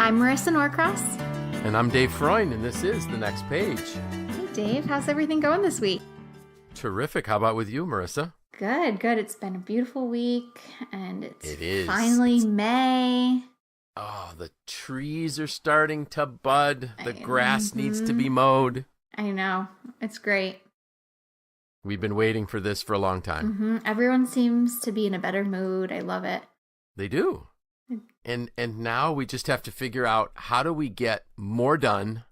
I'm Marisa Norcross. And I'm Dave Freund, and this is The Next Page. Hey, Dave. How's everything going this week? Terrific. How about with you, Marisa? Good. It's been a beautiful week, and It is. Finally May. Oh, the trees are starting to bud. The grass needs to be mowed. I know. It's great. We've been waiting for this for a long time. Everyone seems to be in a better mood. I love it. They do. And now we just have to figure out, how do we get more done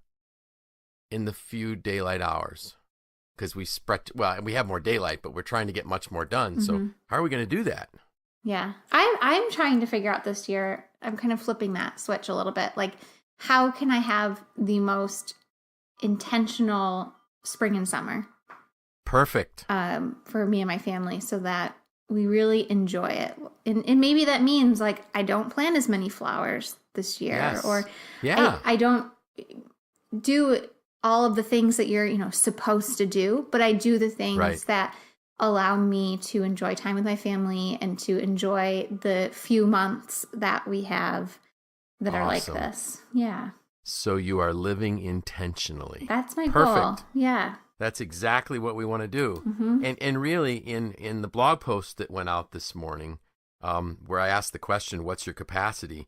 in the few daylight hours? Because we have more daylight, but we're trying to get much more done. So how are we going to do that? Yeah. I'm trying to figure out this year. I'm kind of flipping that switch a little bit. Like, how can I have the most intentional spring and summer? Perfect. For me and my family, so that we really enjoy it. And maybe that means, like, I don't plant as many flowers this year. Yes. Or yeah. I don't do all of the things that you're, supposed to do, but I do the things that allow me to enjoy time with my family and to enjoy the few months that we have that are like this. Yeah. So you are living intentionally. That's my Perfect. goal. Yeah. That's exactly what we want to do. And really, in the blog post that went out this morning, where I asked the question, what's your capacity?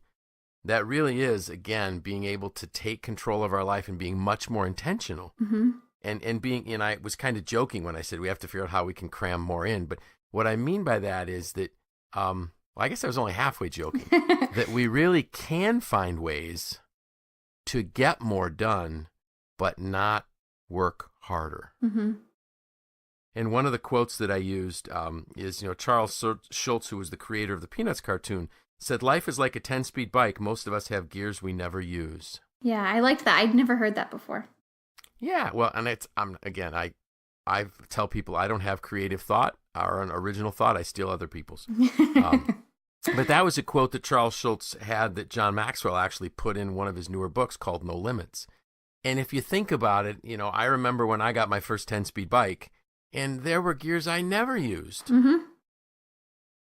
That really is, again, being able to take control of our life and being much more intentional. And I was kind of joking when I said we have to figure out how we can cram more in. But what I mean by that is that, I guess I was only halfway joking, that we really can find ways to get more done, but not work harder. And one of the quotes that I used is, Charles Schultz, who was the creator of the Peanuts cartoon, said, "Life is like a 10-speed bike. Most of us have gears we never use." Yeah, I liked that. I'd never heard that before. Yeah, well, and I tell people I don't have creative thought or an original thought. I steal other people's. But that was a quote that Charles Schultz had that John Maxwell actually put in one of his newer books called No Limits. And if you think about it, I remember when I got my first 10-speed bike, and there were gears I never used.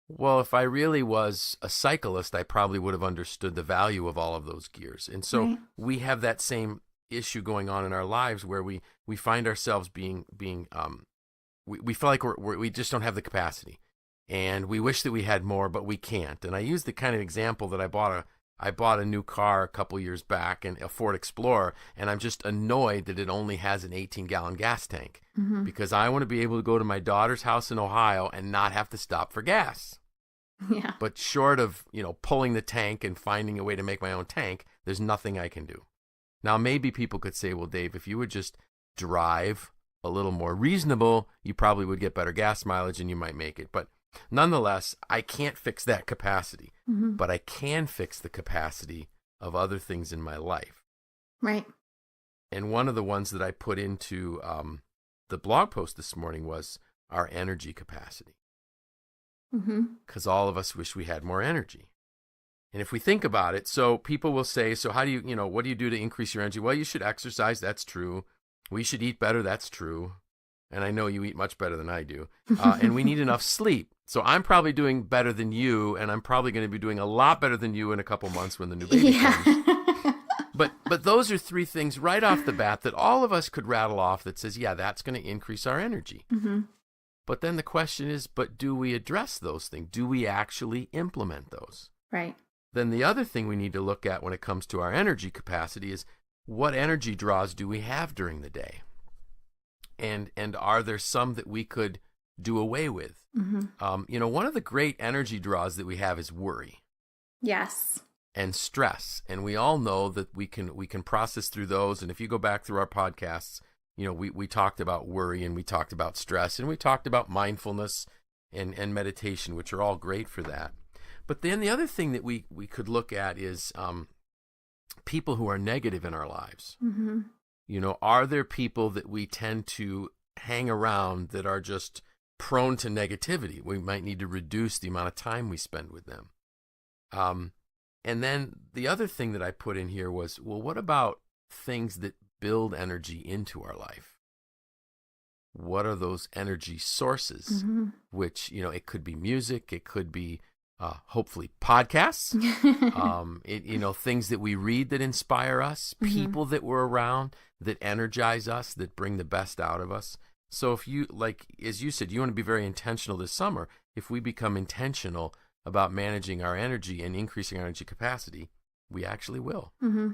Well, if I really was a cyclist, I probably would have understood the value of all of those gears. And so we have that same issue going on in our lives where we find ourselves being we feel like we just don't have the capacity. And we wish that we had more, but we can't. And I use the kind of example that I bought a new car a couple years back, and a Ford Explorer, and I'm just annoyed that it only has an 18-gallon gas tank because I want to be able to go to my daughter's house in Ohio and not have to stop for gas. Yeah. But short of, pulling the tank and finding a way to make my own tank, there's nothing I can do. Now, maybe people could say, well, Dave, if you would just drive a little more reasonable, you probably would get better gas mileage and you might make it. But nonetheless, I can't fix that capacity, but I can fix the capacity of other things in my life. Right. And one of the ones that I put into the blog post this morning was our energy capacity. Because all of us wish we had more energy. And if we think about it, so people will say, so how do you, what do you do to increase your energy? Well, you should exercise. That's true. We should eat better. That's true. And I know you eat much better than I do. And we need enough sleep. So I'm probably doing better than you, and I'm probably going to be doing a lot better than you in a couple months when the new baby comes. But those are three things right off the bat that all of us could rattle off that says, yeah, that's going to increase our energy. But then the question is, but do we address those things? Do we actually implement those? Right. Then the other thing we need to look at when it comes to our energy capacity is, what energy draws do we have during the day? And are there some that we could do away with? One of the great energy draws that we have is worry. Yes. And stress. And we all know that we can process through those. And if you go back through our podcasts, we talked about worry, and we talked about stress, and we talked about mindfulness and meditation, which are all great for that. But then the other thing that we could look at is people who are negative in our lives. Are there people that we tend to hang around that are just prone to negativity? We might need to reduce the amount of time we spend with them. And then the other thing that I put in here was, well, what about things that build energy into our life? What are those energy sources? Which, it could be music, it could be hopefully podcasts, things that we read that inspire us, people that we're around that energize us, that bring the best out of us. So if you, like, as you said, you want to be very intentional this summer. If we become intentional about managing our energy and increasing our energy capacity, we actually will. Mm-hmm.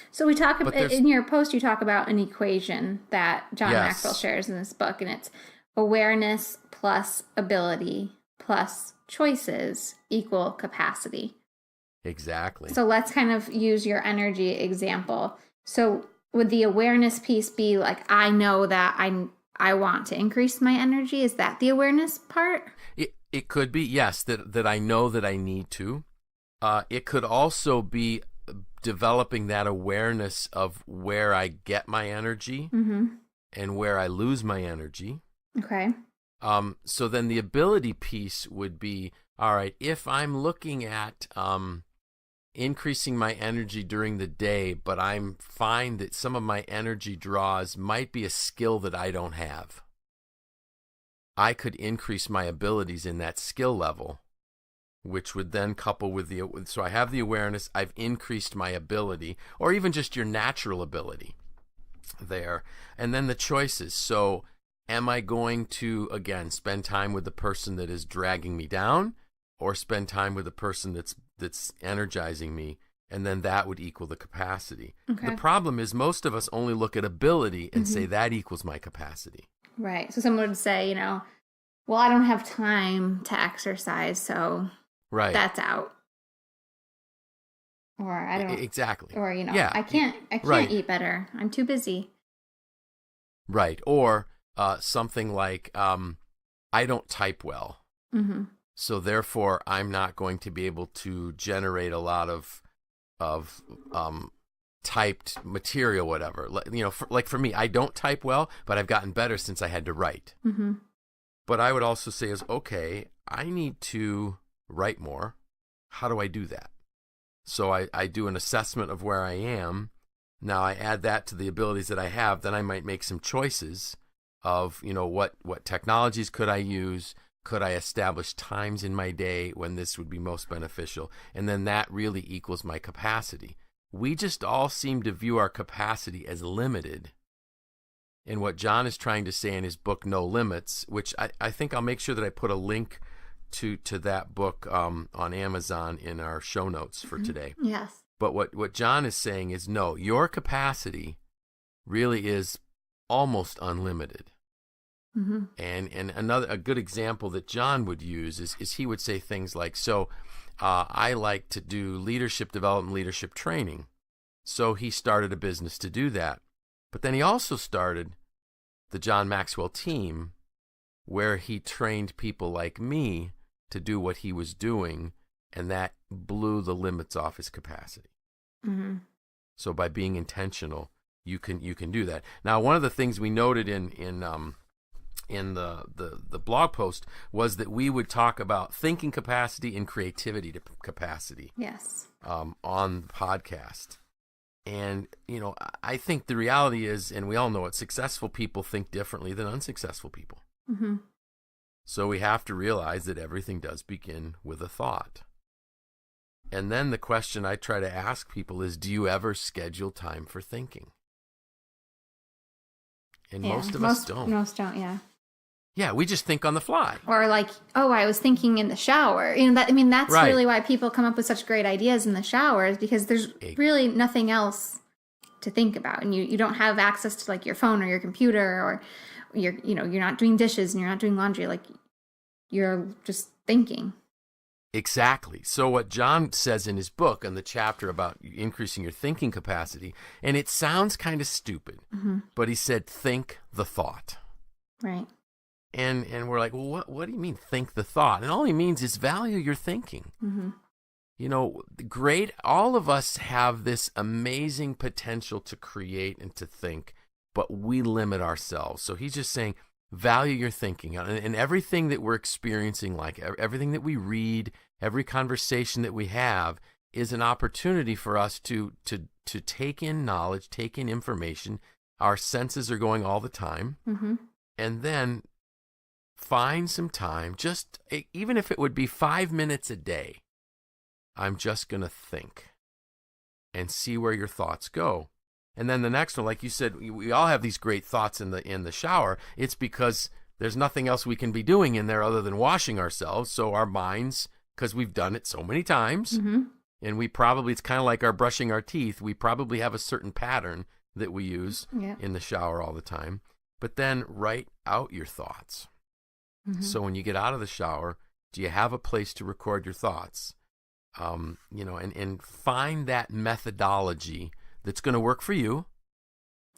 So we talk about, in your post, you talk about an equation that John Maxwell shares in this book, and it's awareness plus ability plus choices equal capacity. Exactly. So let's kind of use your energy example. So would the awareness piece be like, I know that I want to increase my energy? Is that the awareness part? It could be, yes, that I know that I need to. It could also be developing that awareness of where I get my energy and where I lose my energy. Okay. So then the ability piece would be, all right, if I'm looking at increasing my energy during the day, but I'm find that some of my energy draws might be a skill that I don't have, I could increase my abilities in that skill level, which would then couple with so I have the awareness, I've increased my ability, or even just your natural ability there. And then the choices. So am I going to, again, spend time with the person that is dragging me down, or spend time with the person that's energizing me? And then that would equal the capacity. Okay. The problem is most of us only look at ability and say that equals my capacity. Right. So someone would say, well, I don't have time to exercise, so that's out. Or I don't. Exactly. Or, I can't eat better. I'm too busy. Right. Or something like, I don't type well. Mm-hmm. So therefore, I'm not going to be able to generate a lot of typed material, whatever. For me, I don't type well, but I've gotten better since I had to write. Mm-hmm. But I would also say okay, I need to write more. How do I do that? So I do an assessment of where I am. Now I add that to the abilities that I have. Then I might make some choices of, what technologies could I use? Could I establish times in my day when this would be most beneficial? And then that really equals my capacity. We just all seem to view our capacity as limited. And what John is trying to say in his book, No Limits, which I think I'll make sure that I put a link to that book on Amazon in our show notes for today. Yes. But what John is saying is, no, your capacity really is almost unlimited. Mm-hmm. And a good example that John would use is he would say things like, I like to do leadership development, leadership training. So he started a business to do that. But then he also started the John Maxwell team, where he trained people like me to do what he was doing, and that blew the limits off his capacity. Mm-hmm. So by being intentional, you can do that. Now, one of the things we noted in the blog post was that we would talk about thinking capacity and creativity capacity. Yes. On the podcast. And, I think the reality is, and we all know it, successful people think differently than unsuccessful people. Mm-hmm. So we have to realize that everything does begin with a thought. And then the question I try to ask people is, do you ever schedule time for thinking? And most of us don't. Most don't, yeah. Yeah, we just think on the fly. Or like, I was thinking in the shower. That's right. Really why people come up with such great ideas in the shower, is because there's really nothing else to think about. And you don't have access to like your phone or your computer, or you're not doing dishes and you're not doing laundry. Like, you're just thinking. Exactly. So what John says in his book, in the chapter about increasing your thinking capacity, and it sounds kind of stupid, but he said, think the thought. Right. And we're like, well, what do you mean think the thought? And all he means is value your thinking. Mm-hmm. Great. All of us have this amazing potential to create and to think, but we limit ourselves. So he's just saying, value your thinking. And everything that we're experiencing, like everything that we read, every conversation that we have, is an opportunity for us to take in knowledge, take in information. Our senses are going all the time. Mm-hmm. And then find some time, even if it would be 5 minutes a day, I'm just going to think and see where your thoughts go. And then the next one, like you said, we all have these great thoughts in the shower. It's because there's nothing else we can be doing in there other than washing ourselves. So our minds, because we've done it so many times, and it's kind of like our brushing our teeth. We probably have a certain pattern that we use in the shower all the time. But then write out your thoughts. So when you get out of the shower, do you have a place to record your thoughts? And find that methodology that's going to work for you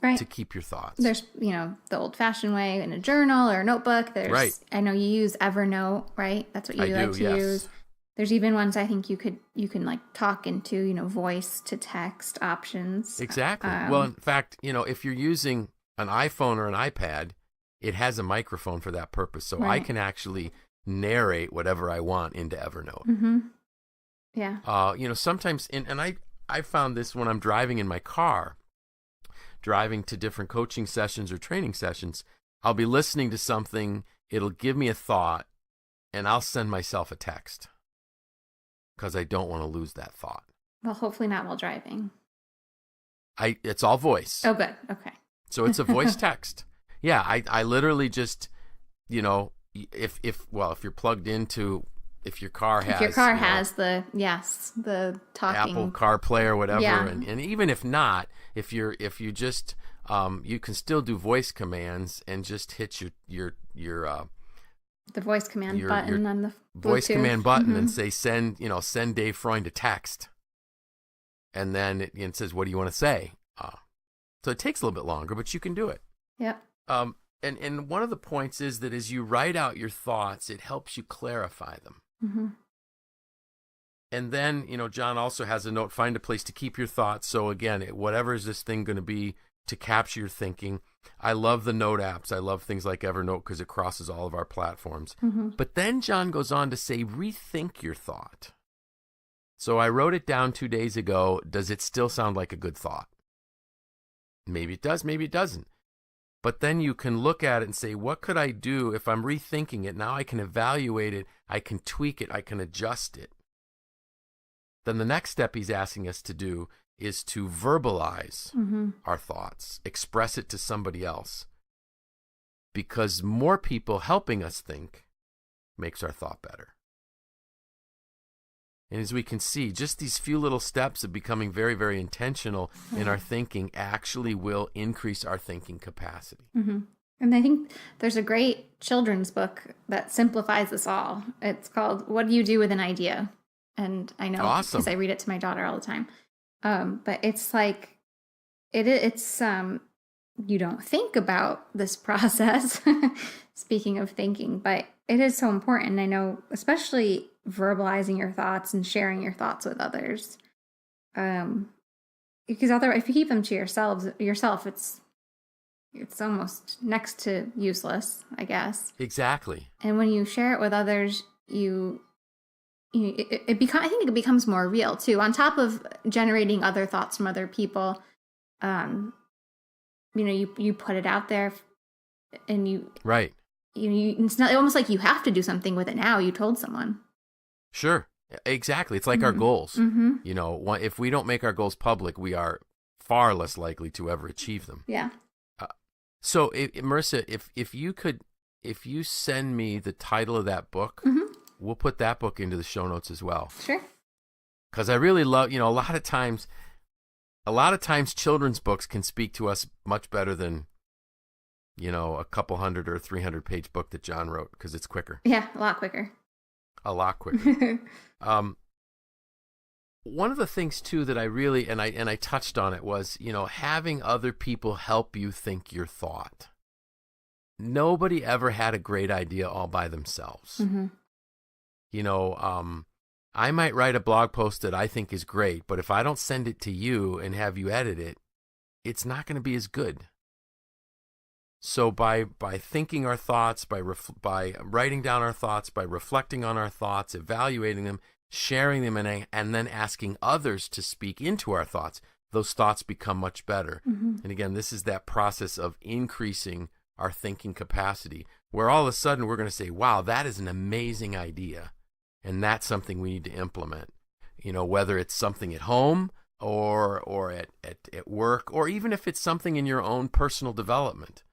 to keep your thoughts. There's, the old-fashioned way in a journal or a notebook. There's, I know you use Evernote, right? That's what you like to use. There's even ones I think you can like talk into, voice to text options. Exactly. Well, in fact, if you're using an iPhone or an iPad, it has a microphone for that purpose. So I can actually narrate whatever I want into Evernote. Yeah. Sometimes, and I found this when I'm driving in my car, driving to different coaching sessions or training sessions, I'll be listening to something, it'll give me a thought, and I'll send myself a text because I don't want to lose that thought. Well, hopefully not while driving. It's all voice. Oh, good. Okay. So it's a voice text. Yeah, I literally just, if you're plugged into, if your car has the talking Apple CarPlay or whatever, and even if not, if you just you can still do voice commands and just hit your the voice command button on the Bluetooth. Voice command button and say send Dave Freund a text, and then it says, what do you want to say? So it takes a little bit longer, but you can do it. Yep. And one of the points is that as you write out your thoughts, it helps you clarify them. And then, John also has a note, find a place to keep your thoughts. So again, whatever is this thing going to be to capture your thinking. I love the note apps. I love things like Evernote because it crosses all of our platforms. But then John goes on to say, rethink your thought. So I wrote it down 2 days ago. Does it still sound like a good thought? Maybe it does, maybe it doesn't. But then you can look at it and say, what could I do if I'm rethinking it? Now I can evaluate it, I can tweak it, I can adjust it. Then the next step he's asking us to do is to verbalize our thoughts, express it to somebody else. Because more people helping us think makes our thought better. And as we can see, just these few little steps of becoming very, very intentional in our thinking actually will increase our thinking capacity. And I think there's a great children's book that simplifies this all. It's called What Do You Do with an Idea? And I know because I read it to my daughter all the time. But it's like, it's you don't think about this process, speaking of thinking, but it is so important. I know, especially verbalizing your thoughts and sharing your thoughts with others. Because otherwise, if you keep them to yourself, it's almost next to useless, I guess. Exactly. And when you share it with others, I think it becomes more real too. On top of generating other thoughts from other people, you put it out there, and it's not almost like you have to do something with it now. You told someone. Sure, exactly. It's like our goals. If we don't make our goals public, we are far less likely to ever achieve them. Yeah. So, Marisa, if you send me the title of that book, we'll put that book into the show notes as well. Sure. Because I really love, a lot of times children's books can speak to us much better than, a couple 100 or 300 page book that John wrote, because it's quicker. Yeah, a lot quicker. One of the things too that I really, and I touched on it, was, having other people help you think your thought. Nobody ever had a great idea all by themselves. I might write a blog post that I think is great, but if I don't send it to you and have you edit it, it's not going to be as good. So by thinking our thoughts, by writing down our thoughts, by reflecting on our thoughts, evaluating them, sharing them, and then asking others to speak into our thoughts, those thoughts become much better. And again, this is that process of increasing our thinking capacity, where all of a sudden we're going to say, wow, that is an amazing idea. And that's something we need to implement, whether it's something at home or at work, or even if it's something in your own personal development,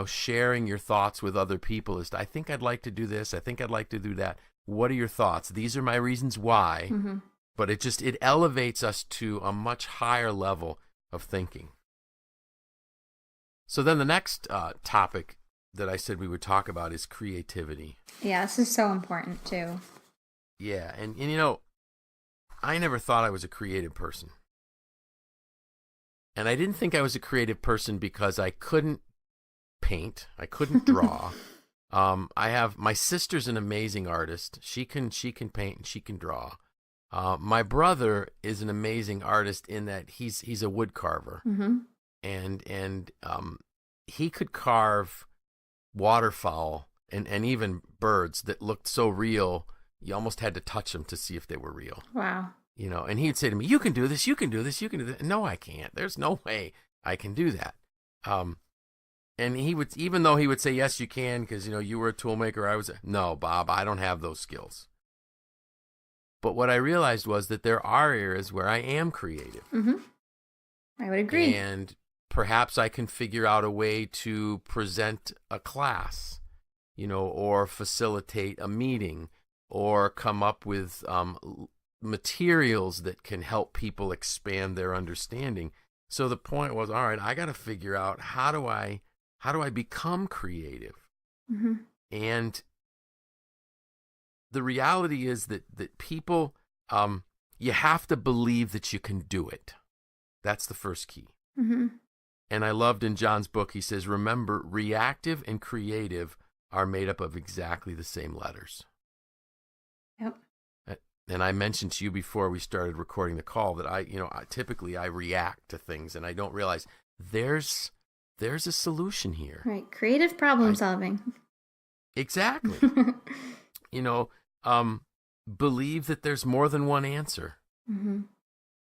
sharing your thoughts with other people I think I'd like to do this. I think I'd like to do that. What are your thoughts? These are my reasons why. Mm-hmm. But it elevates us to a much higher level of thinking. So then the next topic that I said we would talk about is creativity. Yeah, this is so important too. Yeah, and I never thought I was a creative person. And I didn't think I was a creative person because I couldn't paint. I couldn't draw. My sister's an amazing artist. She can paint and she can draw. My brother is an amazing artist in that he's a wood carver. Mm-hmm. And he could carve waterfowl and even birds that looked so real, you almost had to touch them to see if they were real. Wow. And he'd say to me, you can do this, you can do this, you can do that. No, I can't. There's no way I can do that. And he would, even though he would say, yes, you can, because, you were a tool maker, no, Bob, I don't have those skills. But what I realized was that there are areas where I am creative. Mm-hmm. I would agree. And perhaps I can figure out a way to present a class, or facilitate a meeting, or come up with materials that can help people expand their understanding. So the point was, all right, I got to figure out how do I become creative? Mm-hmm. And the reality is that people, you have to believe that you can do it. That's the first key. Mm-hmm. And I loved in John's book, he says, remember, reactive and creative are made up of exactly the same letters. Yep. And I mentioned to you before we started recording the call that I typically I react to things and I don't realize there's a solution here. Right. Creative problem solving. Exactly. Believe that there's more than one answer. Mm-hmm.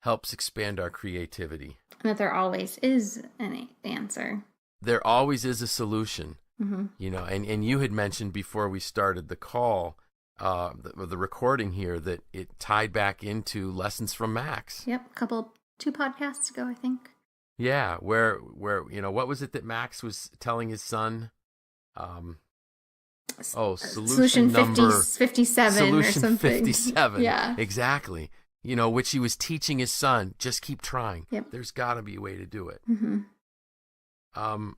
Helps expand our creativity. And that there always is an answer. There always is a solution. Mm-hmm. And you had mentioned before we started the call, the recording here, that it tied back into Lessons from Max. Yep, 2 podcasts ago, I think. Yeah, where what was it that Max was telling his son? Solution number 57 solution or something. 57. Yeah, exactly. Which he was teaching his son. Just keep trying. Yep. There's got to be a way to do it. Mm-hmm.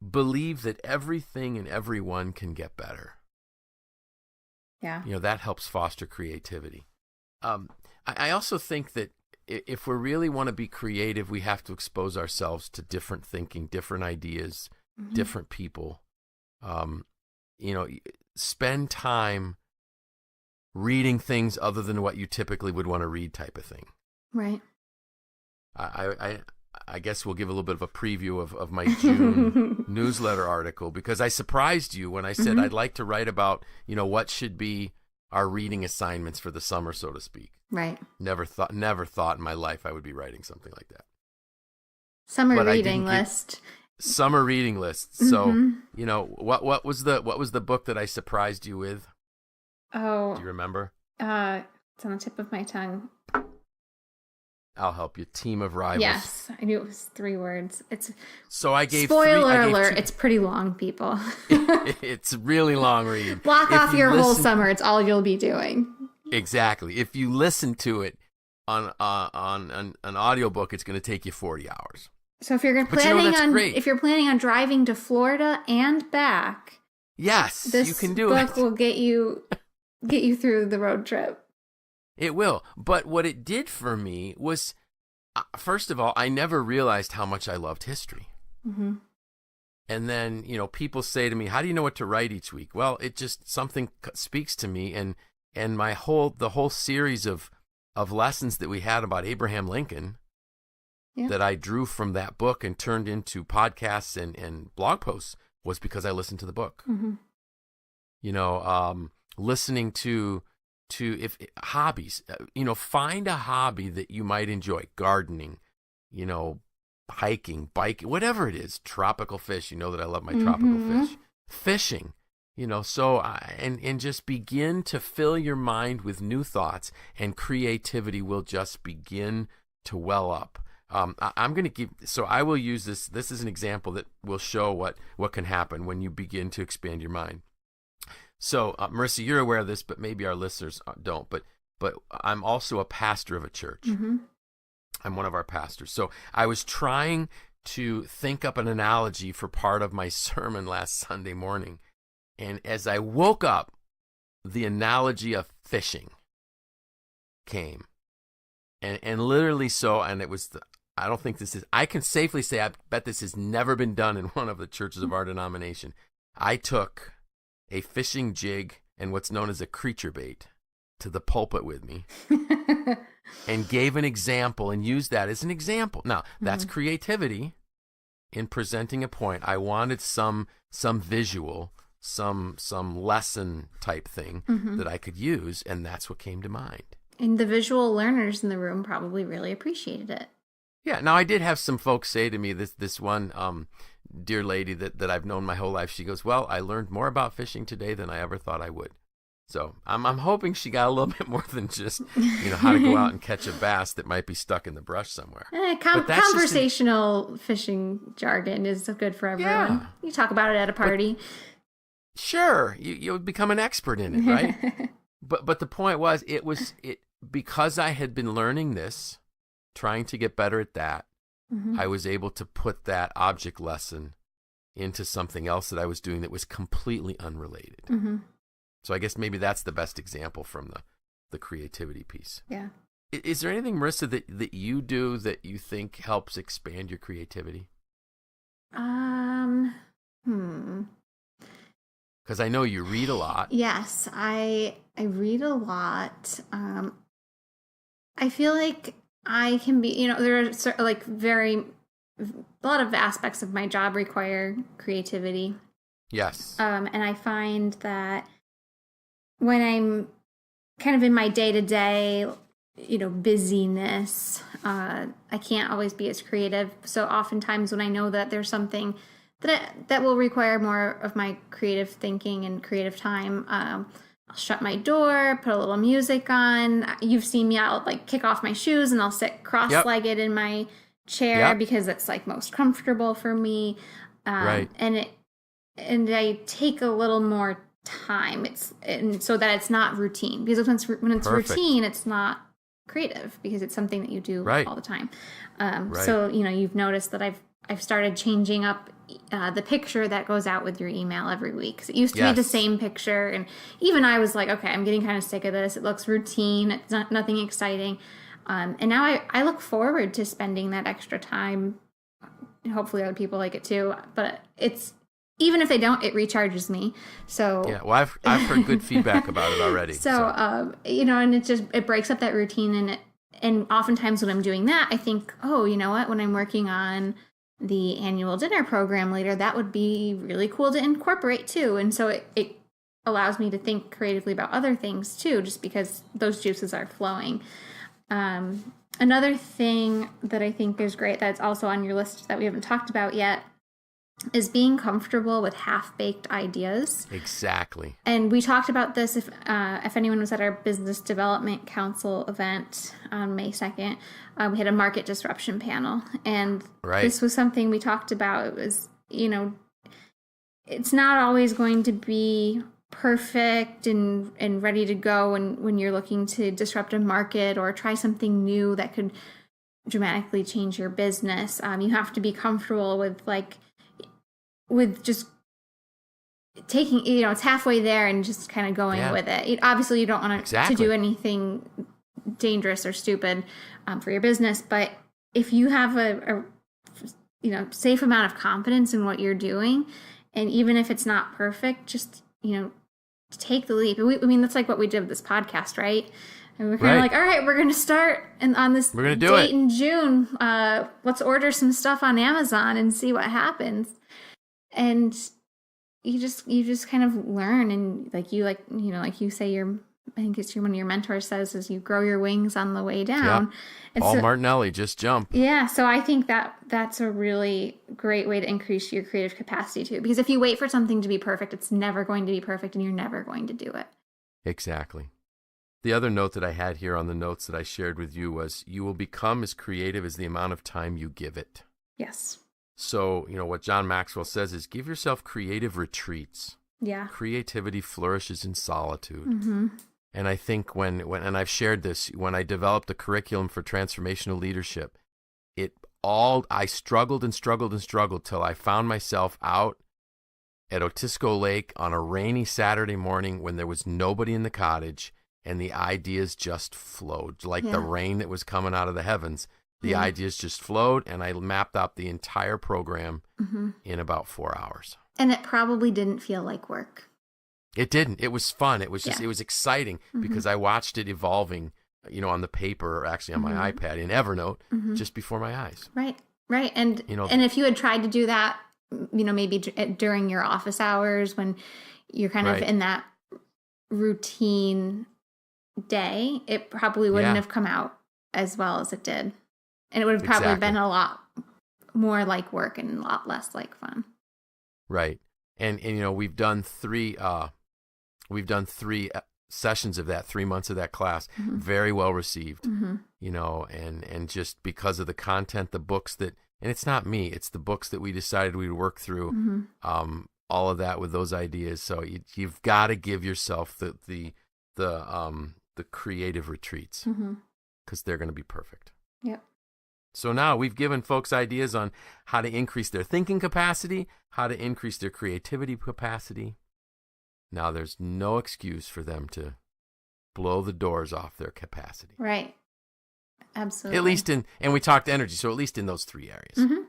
Believe that everything and everyone can get better. Yeah. That helps foster creativity. I also think that if we really want to be creative, we have to expose ourselves to different thinking, different ideas, mm-hmm. different people. Spend time reading things other than what you typically would want to read, type of thing. Right. I guess we'll give a little bit of a preview of my June newsletter article, because I surprised you when I said mm-hmm. I'd like to write about, what should be our reading assignments for the summer, so to speak. Right. Never thought in my life I would be writing something like that. Summer reading list. Summer reading list. Mm-hmm. So, what was the book that I surprised you with? Oh. Do you remember? It's on the tip of my tongue. I'll help you. Team of Rivals. Yes, I knew it was 3 words. So I gave spoiler alert. It's pretty long, people. It's really long read. Block off your whole summer. It's all you'll be doing. Exactly. If you listen to it on an audiobook, it's going to take you 40 hours. So if you're planning on driving to Florida and back, yes, you can do it. This book will get you through the road trip. It will. But what it did for me was, first of all, I never realized how much I loved history. Mm-hmm. And then, people say to me, how do you know what to write each week? Well, it just, something speaks to me. And the whole series of lessons that we had about Abraham Lincoln, yeah. that I drew from that book and turned into podcasts and blog posts was because I listened to the book. Mm-hmm. Listening to if hobbies, find a hobby that you might enjoy. Gardening, hiking, biking, whatever it is, tropical fish. You know that I love my tropical fish. Fishing, so and just begin to fill your mind with new thoughts, and creativity will just begin to well up. I'm going to I will use this. This is an example that will show what can happen when you begin to expand your mind. So, Marisa, you're aware of this, but maybe our listeners don't. But I'm also a pastor of a church. I'm one of our pastors. So I was trying to think up an analogy for part of my sermon last Sunday morning. And as I woke up, the analogy of fishing came. And literally so, and it was, I can safely say, I bet this has never been done in one of the churches of our denomination. I took a fishing jig and what's known as a creature bait to the pulpit with me and gave an example and used that as an example. Now, that's creativity in presenting a point. I wanted some visual, some lesson type thing that I could use, and that's what came to mind. And the visual learners in the room probably really appreciated it. Yeah. Now, I did have some folks say to me, this one dear lady that I've known my whole life, she goes, well, I learned more about fishing today than I ever thought I would. So I'm hoping she got a little bit more than just, how to go out and catch a bass that might be stuck in the brush somewhere. Conversational fishing jargon is good for everyone. Yeah. You talk about it at a party. Sure. You become an expert in it, right? But the point was, because I had been learning this, trying to get better at that, I was able to put that object lesson into something else that I was doing that was completely unrelated. So I guess maybe that's the best example from the creativity piece. Yeah. Is there anything, Marisa, that you do that you think helps expand your creativity? Because I know you read a lot. Yes, I read a lot. I feel like I can be, there are a lot of aspects of my job require creativity. Yes. And I find that when I'm kind of in my day-to-day, busyness, I can't always be as creative. So oftentimes when I know that there's something that will require more of my creative thinking and creative time, I'll shut my door, put a little music on. You've seen me, I'll kick off my shoes and I'll sit cross-legged in my chair because it's most comfortable for me. Right. And I take a little more time. So that it's not routine, because when it's routine, it's not creative because it's something that you do all the time. So you've noticed that I've started changing up the picture that goes out with your email every week. 'Cause it used to be the same picture, and even I was like, okay, I'm getting kind of sick of this. It looks routine. It's nothing exciting. And now I look forward to spending that extra time. Hopefully other people like it too, but even if they don't, it recharges me. So yeah, well, I've heard good feedback about it already. So. And it breaks up that routine, and oftentimes when I'm doing that, I think, oh, you know what? When I'm working on the annual dinner program later, that would be really cool to incorporate too. And so it allows me to think creatively about other things too, just because those juices are flowing. Another thing that I think is great that's also on your list that we haven't talked about yet is being comfortable with half-baked ideas. Exactly. And we talked about this if anyone was at our Business Development Council event on May 2nd. We had a market disruption panel. And this was something we talked about. It was, it's not always going to be perfect and ready to go when you're looking to disrupt a market or try something new that could dramatically change your business. You have to be comfortable with just taking, it's halfway there and just kind of going with it. Obviously, you don't want to do anything dangerous or stupid for your business, but if you have a safe amount of confidence in what you're doing, and even if it's not perfect, just take the leap. That's like what we did with this podcast, right? And we're kind of all right, we're going to start on this date in June. Let's order some stuff on Amazon and see what happens. And you just kind of learn, and like you say, you're I think it's one of your mentors says, is you grow your wings on the way down. Yeah. And Paul Martinelli, just jump. Yeah. So I think that's a really great way to increase your creative capacity too. Because if you wait for something to be perfect, it's never going to be perfect and you're never going to do it. Exactly. The other note that I had here on the notes that I shared with you was, you will become as creative as the amount of time you give it. Yes. So, what John Maxwell says is, give yourself creative retreats. Yeah. Creativity flourishes in solitude. Mm-hmm. And I think when and I've shared this, when I developed the curriculum for transformational leadership, I struggled and struggled and struggled till I found myself out at Otisco Lake on a rainy Saturday morning when there was nobody in the cottage, and the ideas just flowed like the rain that was coming out of the heavens. The ideas just flowed, and I mapped out the entire program in about 4 hours. And it probably didn't feel like work. It didn't. It was fun. It was just, it was exciting because I watched it evolving, on the paper, or actually on my iPad in Evernote, just before my eyes. Right. Right. And, and if you had tried to do that, maybe during your office hours when you're kind of in that routine day, it probably wouldn't have come out as well as it did. And it would have probably been a lot more like work and a lot less like fun. Right. And we've done three sessions of that, 3 months of that class, very well received, and just because of the content, the books and it's not me, it's the books that we decided we'd work through, all of that with those ideas. So you've got to give yourself the creative retreats, because they're going to be perfect. Yep. So now we've given folks ideas on how to increase their thinking capacity, how to increase their creativity capacity. Now there's no excuse for them to blow the doors off their capacity. Right. Absolutely. At least and we talked energy, so at least in those 3 areas.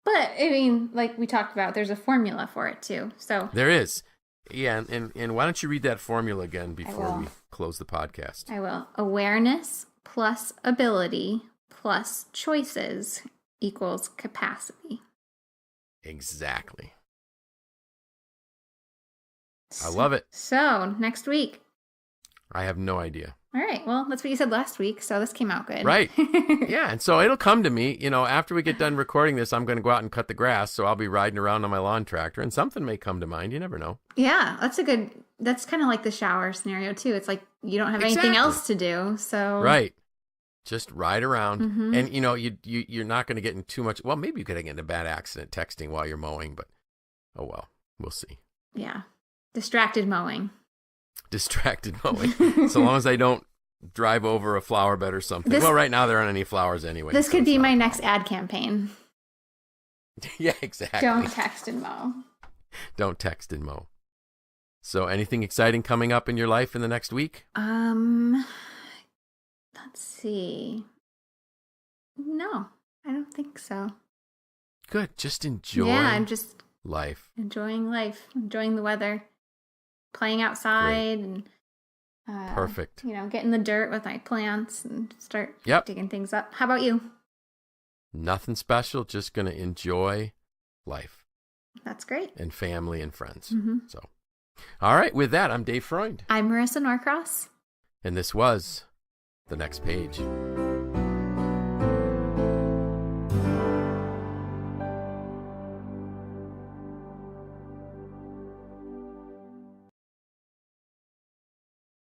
But, I mean, like we talked about, there's a formula for it too. So there is. Yeah, and why don't you read that formula again before we close the podcast? I will. Awareness plus ability plus choices equals capacity. Exactly. I love it. So, next week. I have no idea. All right. Well, that's what you said last week, so this came out good. Right. Yeah, and so it'll come to me, after we get done recording this, I'm going to go out and cut the grass, so I'll be riding around on my lawn tractor, and something may come to mind. You never know. Yeah, that's kind of like the shower scenario, too. It's like you don't have anything else to do, so. Right. Just ride around, and you're not going to get in too much. Well, maybe you could get in a bad accident texting while you're mowing, but oh well, we'll see. Yeah, distracted mowing. So long as I don't drive over a flower bed or something. Well, right now there aren't any flowers anyway. This could be my next ad campaign. Yeah, exactly. Don't text and mow. Don't text and mow. So, anything exciting coming up in your life in the next week? Let's see. No, I don't think so. Good. Just enjoy. Yeah, I'm just enjoying life, enjoying the weather, playing outside. Great. And perfect. Get in the dirt with my plants and start digging things up. How about you? Nothing special. Just going to enjoy life. That's great. And family and friends. So, all right. With that, I'm Dave Freund. I'm Marisa Norcross. And this was The Next Page.